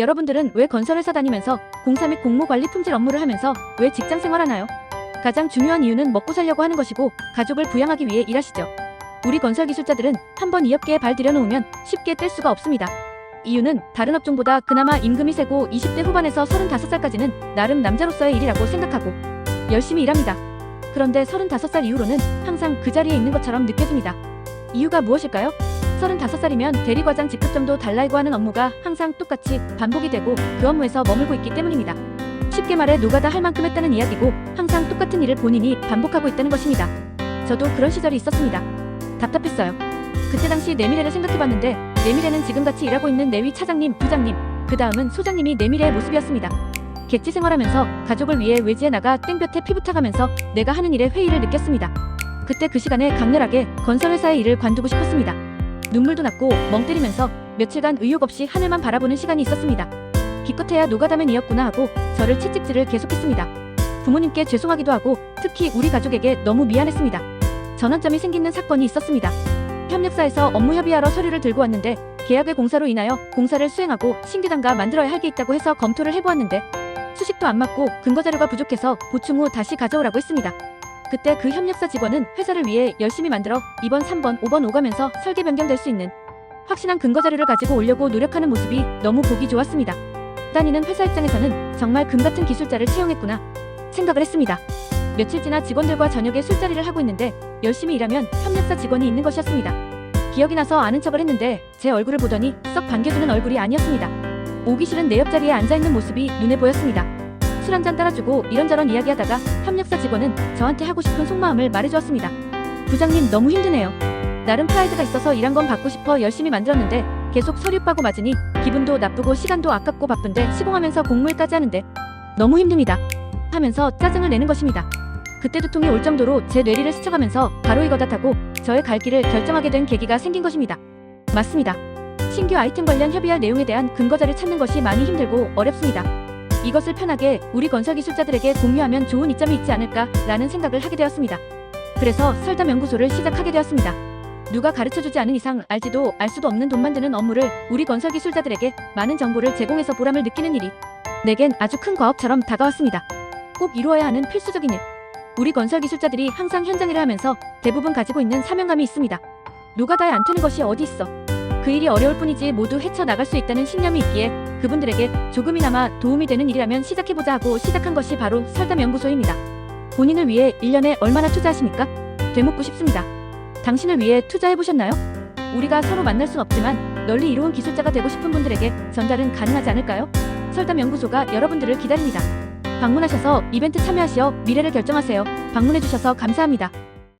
여러분들은 왜 건설회사 다니면서 공사 및 공모관리 품질 업무를 하면서 왜 직장 생활하나요? 가장 중요한 이유는 먹고 살려고 하는 것이고 가족을 부양하기 위해 일하시죠. 우리 건설기술자들은 한번 이 업계에 발 들여놓으면 쉽게 뗄 수가 없습니다. 이유는 다른 업종보다 그나마 임금이 세고 20대 후반에서 35살까지는 나름 남자로서의 일이라고 생각하고 열심히 일합니다. 그런데 35살 이후로는 항상 그 자리에 있는 것처럼 느껴집니다. 이유가 무엇일까요? 35살이면 대리과장 직급 정도 달라이고 하는 업무가 항상 똑같이 반복이 되고 그 업무에서 머물고 있기 때문입니다. 쉽게 말해 노가다 할 만큼 했다는 이야기고 항상 똑같은 일을 본인이 반복하고 있다는 것입니다. 저도 그런 시절이 있었습니다. 답답했어요. 그때 당시 내 미래를 생각해봤는데 내 미래는 지금같이 일하고 있는 내 위 차장님, 부장님, 그 다음은 소장님이 내 미래의 모습이었습니다. 객지 생활하면서 가족을 위해 외지에 나가 땡볕에 피부타가면서 내가 하는 일에 회의를 느꼈습니다. 그때 그 시간에 강렬하게 건설회사의 일을 관두고 싶었습니다. 눈물도 났고 멍 때리면서 며칠간 의욕 없이 하늘만 바라보는 시간이 있었습니다. 기껏해야 노가다맨이었구나 하고 저를 채찍질을 계속했습니다. 부모님께 죄송하기도 하고 특히 우리 가족에게 너무 미안했습니다. 전환점이 생기는 사건이 있었습니다. 협력사에서 업무 협의하러 서류를 들고 왔는데 계약의 공사로 인하여 공사를 수행하고 신규 단가 만들어야 할 게 있다고 해서 검토를 해보았는데 수식도 안 맞고 근거자료가 부족해서 보충 후 다시 가져오라고 했습니다. 그때 그 협력사 직원은 회사를 위해 열심히 만들어 2번, 3번, 5번 오가면서 설계 변경될 수 있는 확실한 근거자료를 가지고 오려고 노력하는 모습이 너무 보기 좋았습니다. 다니는 회사 입장에서는 정말 금같은 기술자를 채용했구나 생각을 했습니다. 며칠 지나 직원들과 저녁에 술자리를 하고 있는데 열심히 일하면 협력사 직원이 있는 것이었습니다. 기억이 나서 아는 척을 했는데 제 얼굴을 보더니 썩 반겨주는 얼굴이 아니었습니다. 오기 싫은 내 옆자리에 앉아있는 모습이 눈에 보였습니다. 술 한잔 따라주고 이런저런 이야기하다가 협력사 직원은 저한테 하고 싶은 속마음을 말해주었습니다. 부장님 너무 힘드네요. 나름 프라이드가 있어서 일한 건 받고 싶어 열심히 만들었는데 계속 서류 빠고 맞으니 기분도 나쁘고 시간도 아깝고 바쁜데 시공하면서 공무일까지 하는데 너무 힘듭니다. 하면서 짜증을 내는 것입니다. 그때 두통이 올 정도로 제 뇌리를 스쳐가면서 바로 이거다 하고 저의 갈 길을 결정하게 된 계기가 생긴 것입니다. 맞습니다. 신규 아이템 관련 협의할 내용에 대한 근거자를 찾는 것이 많이 힘들고 어렵습니다. 이것을 편하게 우리 건설기술자들에게 공유하면 좋은 이점이 있지 않을까 라는 생각을 하게 되었습니다. 그래서 설담연구소를 시작하게 되었습니다. 누가 가르쳐주지 않은 이상 알지도 알 수도 없는 돈 만드는 업무를 우리 건설기술자들에게 많은 정보를 제공해서 보람을 느끼는 일이 내겐 아주 큰 과업처럼 다가왔습니다. 꼭 이루어야 하는 필수적인 일. 우리 건설기술자들이 항상 현장 일을 하면서 대부분 가지고 있는 사명감이 있습니다. 노가다에 안 되는 것이 어디 있어. 그 일이 어려울 뿐이지 모두 헤쳐나갈 수 있다는 신념이 있기에 그분들에게 조금이나마 도움이 되는 일이라면 시작해보자 하고 시작한 것이 바로 설담연구소입니다. 본인을 위해 1년에 얼마나 투자하십니까? 되묻고 싶습니다. 당신을 위해 투자해보셨나요? 우리가 서로 만날 순 없지만 널리 이로운 기술자가 되고 싶은 분들에게 전달은 가능하지 않을까요? 설담연구소가 여러분들을 기다립니다. 방문하셔서 이벤트 참여하시어 미래를 결정하세요. 방문해주셔서 감사합니다.